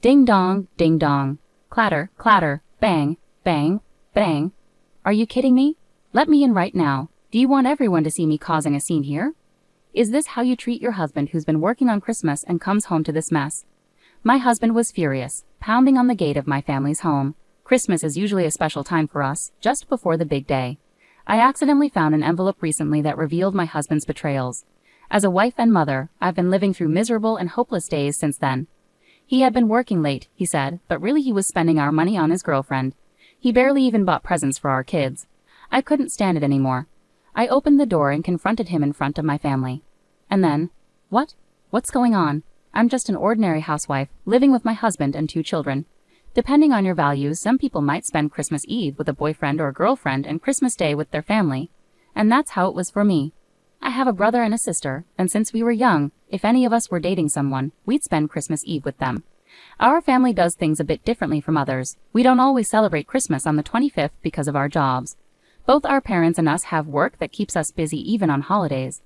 Ding dong, ding dong. Clatter, clatter, bang, bang, bang. Are you kidding me? Let me in right now. Do you want everyone to see me causing a scene here? Is this how you treat your husband who's been working on Christmas and comes home to this mess? My husband was furious, pounding on the gate of my family's home. Christmas is usually a special time for us, just before the big day. I accidentally found an envelope recently that revealed my husband's betrayals. As a wife and mother, I've been living through miserable and hopeless days since then. He had been working late, he said, but really he was spending our money on his girlfriend. He barely even bought presents for our kids. I couldn't stand it anymore. I opened the door and confronted him in front of my family. And then, what? What's going on? I'm just an ordinary housewife, living with my husband and 2 children. Depending on your values, some people might spend Christmas Eve with a boyfriend or girlfriend and Christmas Day with their family. And that's how it was for me. I have a brother and a sister, and since we were young, if any of us were dating someone, we'd spend Christmas Eve with them. Our family does things a bit differently from others. We don't always celebrate Christmas on the 25th because of our jobs. Both our parents and us have work that keeps us busy even on holidays.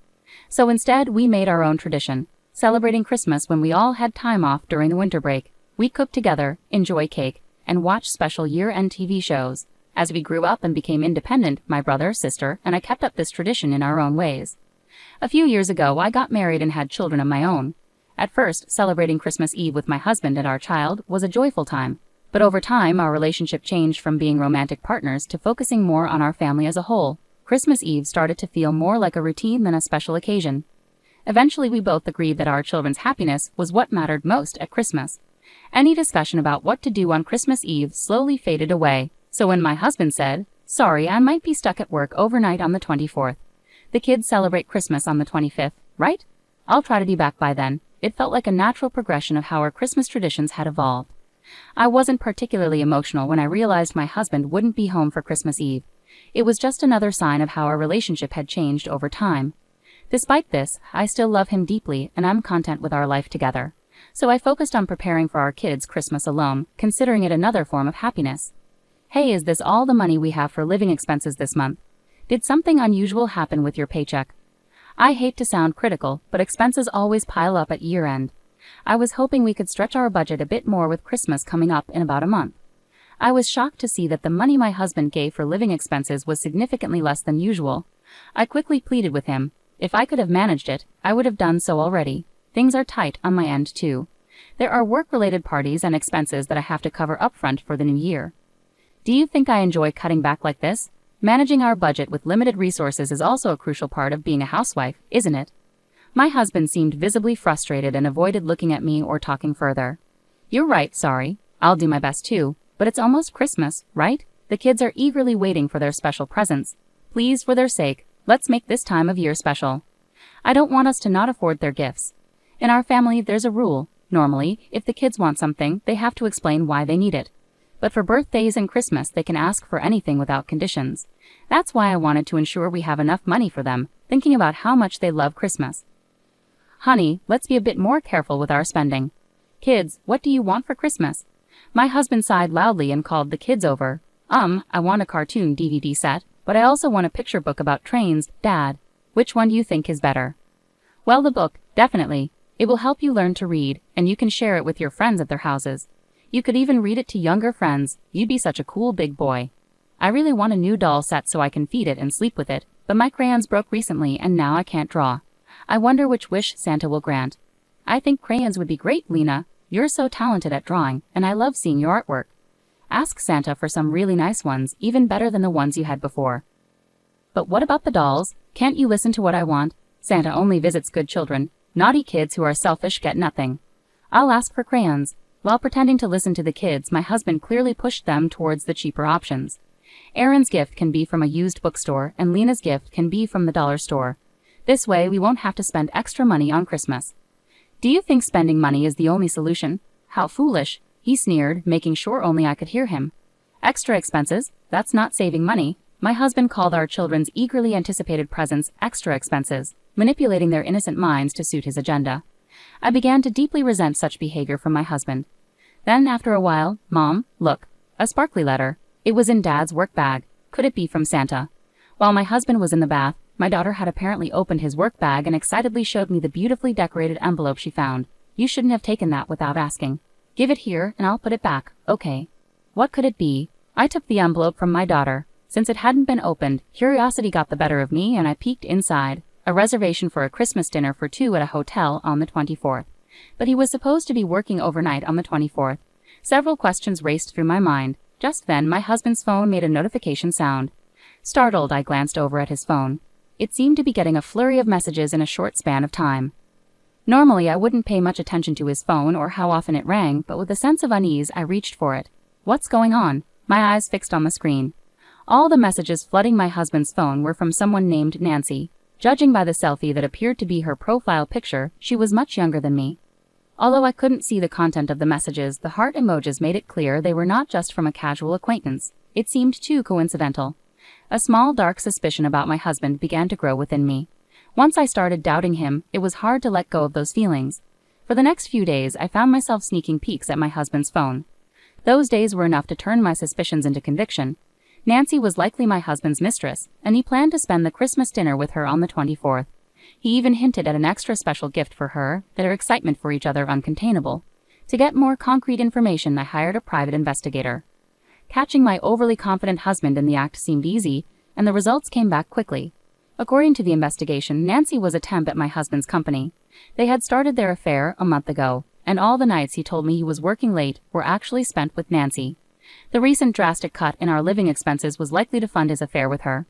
So instead, we made our own tradition, celebrating Christmas when we all had time off during the winter break. We cook together, enjoy cake, and watch special year-end TV shows. As we grew up and became independent, my brother, sister, and I kept up this tradition in our own ways. A few years ago, I got married and had children of my own. At first, celebrating Christmas Eve with my husband and our child was a joyful time. But over time, our relationship changed from being romantic partners to focusing more on our family as a whole. Christmas Eve started to feel more like a routine than a special occasion. Eventually, we both agreed that our children's happiness was what mattered most at Christmas. Any discussion about what to do on Christmas Eve slowly faded away. So when my husband said, "Sorry, I might be stuck at work overnight on the 24th. The kids celebrate Christmas on the 25th, right? I'll try to be back by then." It felt like a natural progression of how our Christmas traditions had evolved. I wasn't particularly emotional when I realized my husband wouldn't be home for Christmas Eve. It was just another sign of how our relationship had changed over time. Despite this, I still love him deeply and I'm content with our life together. So I focused on preparing for our kids' Christmas alone, considering it another form of happiness. Hey, is this all the money we have for living expenses this month? Did something unusual happen with your paycheck? I hate to sound critical, but expenses always pile up at year-end. I was hoping we could stretch our budget a bit more with Christmas coming up in about a month. I was shocked to see that the money my husband gave for living expenses was significantly less than usual. I quickly pleaded with him. If I could have managed it, I would have done so already. Things are tight on my end too. There are work-related parties and expenses that I have to cover upfront for the new year. Do you think I enjoy cutting back like this? Managing our budget with limited resources is also a crucial part of being a housewife, isn't it? My husband seemed visibly frustrated and avoided looking at me or talking further. You're right, sorry. I'll do my best too, but it's almost Christmas, right? The kids are eagerly waiting for their special presents. Please, for their sake, let's make this time of year special. I don't want us to not afford their gifts. In our family, there's a rule. Normally, if the kids want something, they have to explain why they need it. But for birthdays and Christmas, they can ask for anything without conditions. That's why I wanted to ensure we have enough money for them, thinking about how much they love Christmas. Honey, let's be a bit more careful with our spending. Kids, what do you want for Christmas? My husband sighed loudly and called the kids over. I want a cartoon DVD set, but I also want a picture book about trains, Dad. Which one do you think is better? Well, the book, definitely. It will help you learn to read, and you can share it with your friends at their houses. You could even read it to younger friends. You'd be such a cool big boy. I really want a new doll set so I can feed it and sleep with it, but my crayons broke recently and now I can't draw. I wonder which wish Santa will grant. I think crayons would be great, Lena. You're so talented at drawing, and I love seeing your artwork. Ask Santa for some really nice ones, even better than the ones you had before. But what about the dolls? Can't you listen to what I want? Santa only visits good children. Naughty kids who are selfish get nothing. I'll ask for crayons. While pretending to listen to the kids, my husband clearly pushed them towards the cheaper options. Aaron's gift can be from a used bookstore, and Lena's gift can be from the dollar store. This way, we won't have to spend extra money on Christmas. Do you think spending money is the only solution? How foolish, he sneered, making sure only I could hear him. Extra expenses? That's not saving money. My husband called our children's eagerly anticipated presents extra expenses, manipulating their innocent minds to suit his agenda. I began to deeply resent such behavior from my husband. Then, after a while, Mom, look, a sparkly letter. It was in Dad's work bag. Could it be from Santa? While my husband was in the bath, my daughter had apparently opened his work bag and excitedly showed me the beautifully decorated envelope she found. You shouldn't have taken that without asking. Give it here and I'll put it back, okay? What could it be? I took the envelope from my daughter. Since it hadn't been opened, curiosity got the better of me and I peeked inside. A reservation for a Christmas dinner for 2 at a hotel on the 24th. But he was supposed to be working overnight on the 24th. Several questions raced through my mind. Just then, my husband's phone made a notification sound. Startled, I glanced over at his phone. It seemed to be getting a flurry of messages in a short span of time. Normally, I wouldn't pay much attention to his phone or how often it rang, but with a sense of unease, I reached for it. What's going on? My eyes fixed on the screen. All the messages flooding my husband's phone were from someone named Nancy. Judging by the selfie that appeared to be her profile picture, she was much younger than me. Although I couldn't see the content of the messages, the heart emojis made it clear they were not just from a casual acquaintance. It seemed too coincidental. A small dark suspicion about my husband began to grow within me. Once I started doubting him, it was hard to let go of those feelings. For the next few days, I found myself sneaking peeks at my husband's phone. Those days were enough to turn my suspicions into conviction. Nancy was likely my husband's mistress, and he planned to spend the Christmas dinner with her on the 24th. He even hinted at an extra special gift for her, their excitement for each other uncontainable. To get more concrete information, I hired a private investigator. Catching my overly confident husband in the act seemed easy, and the results came back quickly. According to the investigation, Nancy was a temp at my husband's company. They had started their affair a month ago, and all the nights he told me he was working late were actually spent with Nancy. The recent drastic cut in our living expenses was likely to fund his affair with her.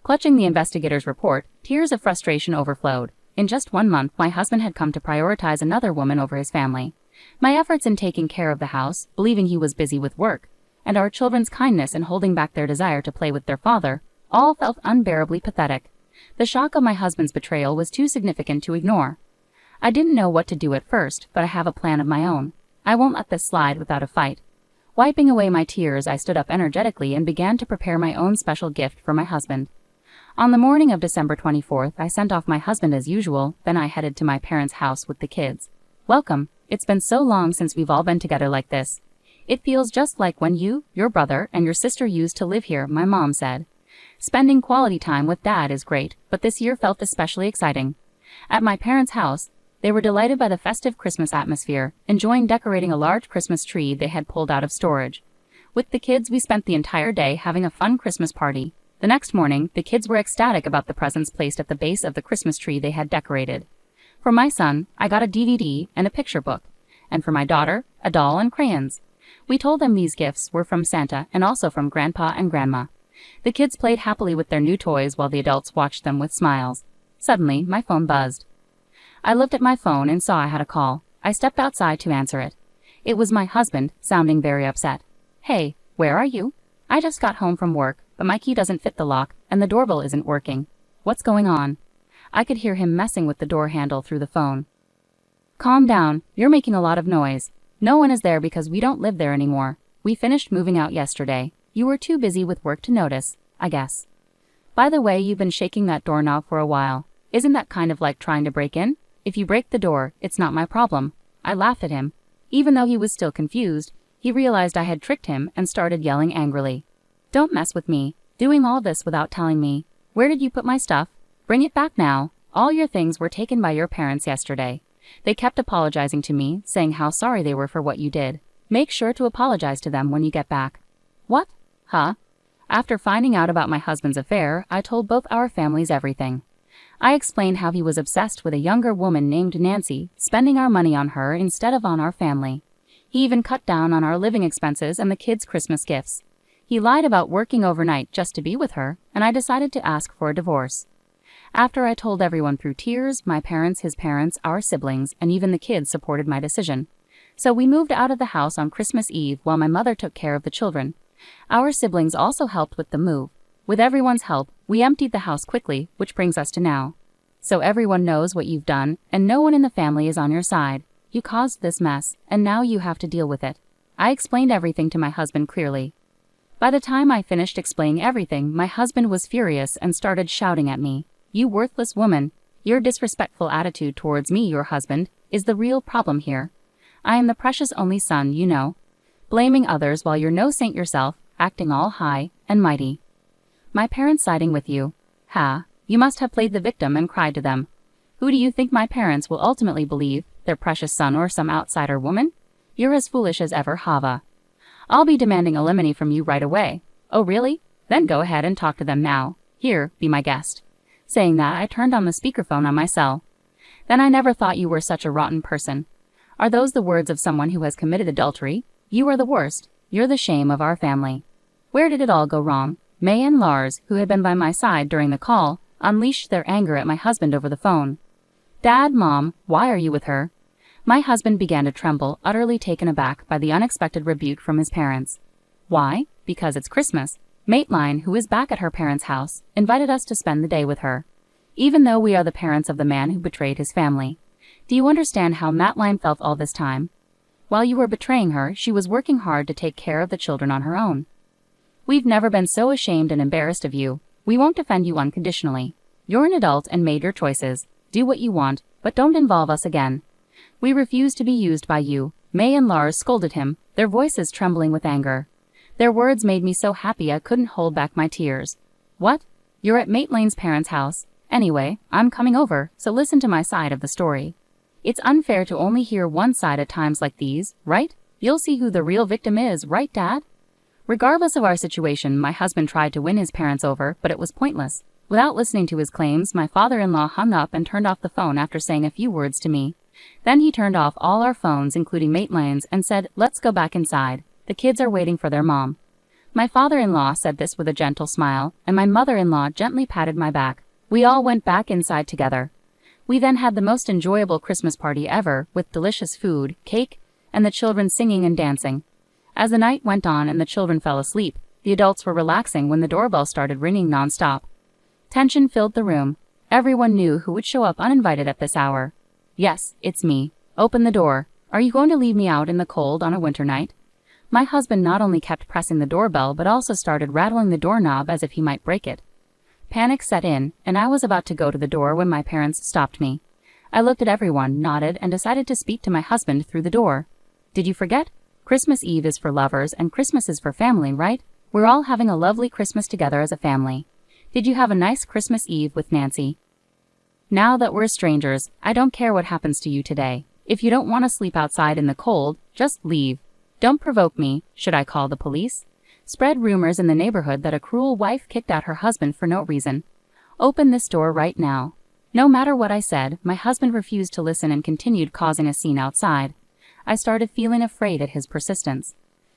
Clutching the investigator's report, tears of frustration overflowed. In just 1 month, my husband had come to prioritize another woman over his family. My efforts in taking care of the house, believing he was busy with work, and our children's kindness in holding back their desire to play with their father, all felt unbearably pathetic. The shock of my husband's betrayal was too significant to ignore. I didn't know what to do at first, but I have a plan of my own. I won't let this slide without a fight. Wiping away my tears, I stood up energetically and began to prepare my own special gift for my husband. On the morning of December 24th, I sent off my husband as usual, then I headed to my parents' house with the kids. Welcome. It's been so long since we've all been together like this. It feels just like when you, your brother, and your sister used to live here, my mom said. Spending quality time with Dad is great, but this year felt especially exciting. At my parents' house, they were delighted by the festive Christmas atmosphere, enjoying decorating a large Christmas tree they had pulled out of storage. With the kids, we spent the entire day having a fun Christmas party. The next morning, the kids were ecstatic about the presents placed at the base of the Christmas tree they had decorated. For my son, I got a DVD and a picture book, and for my daughter, a doll and crayons. We told them these gifts were from Santa and also from Grandpa and Grandma. The kids played happily with their new toys while the adults watched them with smiles. Suddenly, my phone buzzed. I looked at my phone and saw I had a call. I stepped outside to answer it. It was my husband, sounding very upset. Hey, where are you? I just got home from work, but my key doesn't fit the lock, and the doorbell isn't working. What's going on? I could hear him messing with the door handle through the phone. Calm down, you're making a lot of noise. No one is there because we don't live there anymore. We finished moving out yesterday. You were too busy with work to notice, I guess. By the way, you've been shaking that doorknob for a while. Isn't that kind of like trying to break in? If you break the door, it's not my problem. I laughed at him. Even though he was still confused, he realized I had tricked him and started yelling angrily. Don't mess with me, doing all this without telling me. Where did you put my stuff? Bring it back now. All your things were taken by your parents yesterday. They kept apologizing to me, saying how sorry they were for what you did. Make sure to apologize to them when you get back. What? Huh? After finding out about my husband's affair, I told both our families everything. I explained how he was obsessed with a younger woman named Nancy, spending our money on her instead of on our family. He even cut down on our living expenses and the kids' Christmas gifts. He lied about working overnight just to be with her, and I decided to ask for a divorce. After I told everyone through tears, my parents, his parents, our siblings, and even the kids supported my decision. So we moved out of the house on Christmas Eve while my mother took care of the children. Our siblings also helped with the move. With everyone's help, we emptied the house quickly, which brings us to now. So everyone knows what you've done, and no one in the family is on your side. You caused this mess, and now you have to deal with it. I explained everything to my husband clearly. By the time I finished explaining everything, my husband was furious and started shouting at me. You worthless woman. Your disrespectful attitude towards me, your husband, is the real problem here. I am the precious only son, you know. Blaming others while you're no saint yourself, acting all high and mighty. My parents siding with you. Ha, you must have played the victim and cried to them. Who do you think my parents will ultimately believe, their precious son or some outsider woman? You're as foolish as ever, Hava. I'll be demanding alimony from you right away. Oh really? Then go ahead and talk to them now. Here, be my guest. Saying that, I turned on the speakerphone on my cell. Then I never thought you were such a rotten person. Are those the words of someone who has committed adultery? You are the worst. You're the shame of our family. Where did it all go wrong? May and Lars, who had been by my side during the call, unleashed their anger at my husband over the phone. Dad, Mom, why are you with her? My husband began to tremble, utterly taken aback by the unexpected rebuke from his parents. Why? Because it's Christmas. Maitline, who is back at her parents' house, invited us to spend the day with her. Even though we are the parents of the man who betrayed his family. Do you understand how Maitline felt all this time? While you were betraying her, she was working hard to take care of the children on her own. We've never been so ashamed and embarrassed of you. We won't defend you unconditionally. You're an adult and made your choices. Do what you want, but don't involve us again. We refuse to be used by you. May and Lars scolded him, their voices trembling with anger. Their words made me so happy I couldn't hold back my tears. What? You're at Maitline's parents' house. Anyway, I'm coming over, so listen to my side of the story. It's unfair to only hear one side at times like these, right? You'll see who the real victim is, right, Dad? Regardless of our situation, my husband tried to win his parents over, but it was pointless. Without listening to his claims, my father-in-law hung up and turned off the phone after saying a few words to me. Then he turned off all our phones, including Maitline's, and said, "Let's go back inside. The kids are waiting for their mom." My father-in-law said this with a gentle smile, and my mother-in-law gently patted my back. We all went back inside together. We then had the most enjoyable Christmas party ever, with delicious food, cake, and the children singing and dancing. As the night went on and the children fell asleep, the adults were relaxing when the doorbell started ringing non-stop. Tension filled the room. Everyone knew who would show up uninvited at this hour. Yes, it's me. Open the door. Are you going to leave me out in the cold on a winter night? My husband not only kept pressing the doorbell but also started rattling the doorknob as if he might break it. Panic set in, and I was about to go to the door when my parents stopped me. I looked at everyone, nodded, and decided to speak to my husband through the door. Did you forget? Christmas Eve is for lovers and Christmas is for family, right? We're all having a lovely Christmas together as a family. Did you have a nice Christmas Eve with Nancy? Now that we're strangers, I don't care what happens to you today. If you don't want to sleep outside in the cold, just leave. Don't provoke me. Should I call the police? Spread rumors in the neighborhood that a cruel wife kicked out her husband for no reason. Open this door right now. No matter what I said, my husband refused to listen and continued causing a scene outside. I started feeling afraid at his persistence.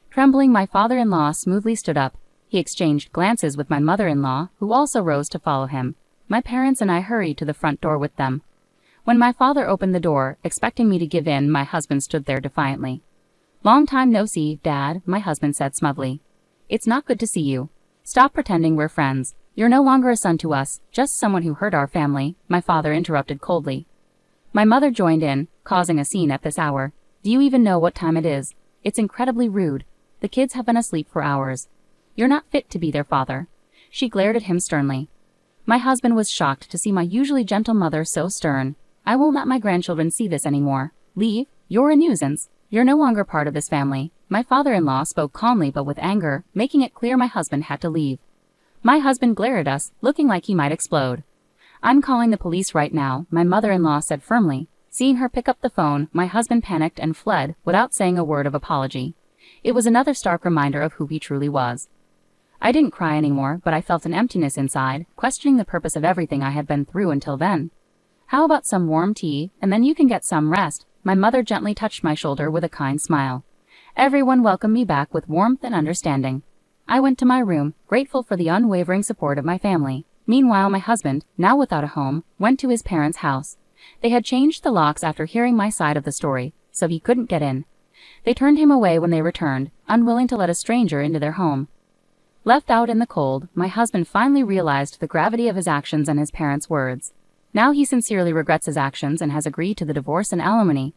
Trembling, my father-in-law smoothly stood up. He exchanged glances with my mother-in-law, who also rose to follow him. My parents and I hurried to the front door with them. When my father opened the door, expecting me to give in, my husband stood there defiantly. "Long time no see, Dad," my husband said smugly. "It's not good to see you. Stop pretending we're friends. You're no longer a son to us, just someone who hurt our family," my father interrupted coldly. My mother joined in, causing a scene at this hour. "Do you even know what time it is? It's incredibly rude. The kids have been asleep for hours. You're not fit to be their father." She glared at him sternly. My husband was shocked to see my usually gentle mother so stern. "I won't let my grandchildren see this anymore. Leave. You're a nuisance. You're no longer part of this family." My father-in-law spoke calmly but with anger, making it clear my husband had to leave. My husband glared at us, looking like he might explode. "I'm calling the police right now," my mother-in-law said firmly. Seeing her pick up the phone, my husband panicked and fled without saying a word of apology. It was another stark reminder of who he truly was. I didn't cry anymore, but I felt an emptiness inside, questioning the purpose of everything I had been through until then. "How about some warm tea, and then you can get some rest?" My mother gently touched my shoulder with a kind smile. Everyone welcomed me back with warmth and understanding. I went to my room, grateful for the unwavering support of my family. Meanwhile, my husband, now without a home, went to his parents' house. They had changed the locks after hearing my side of the story, so he couldn't get in. They turned him away when they returned, unwilling to let a stranger into their home. Left out in the cold, my husband finally realized the gravity of his actions and his parents' words. Now he sincerely regrets his actions and has agreed to the divorce and alimony.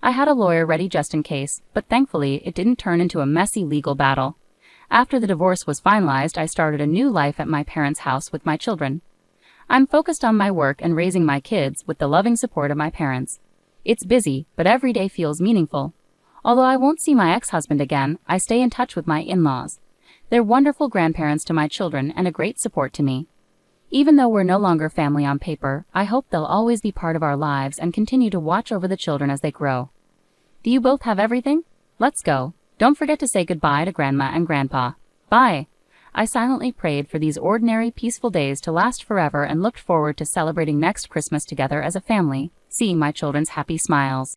I had a lawyer ready just in case, but thankfully it didn't turn into a messy legal battle. After the divorce was finalized, I started a new life at my parents' house with my children. I'm focused on my work and raising my kids with the loving support of my parents. It's busy, but every day feels meaningful. Although I won't see my ex-husband again, I stay in touch with my in-laws. They're wonderful grandparents to my children and a great support to me. Even though we're no longer family on paper, I hope they'll always be part of our lives and continue to watch over the children as they grow. Do you both have everything? Let's go. Don't forget to say goodbye to Grandma and Grandpa. Bye. I silently prayed for these ordinary, peaceful days to last forever and looked forward to celebrating next Christmas together as a family, seeing my children's happy smiles.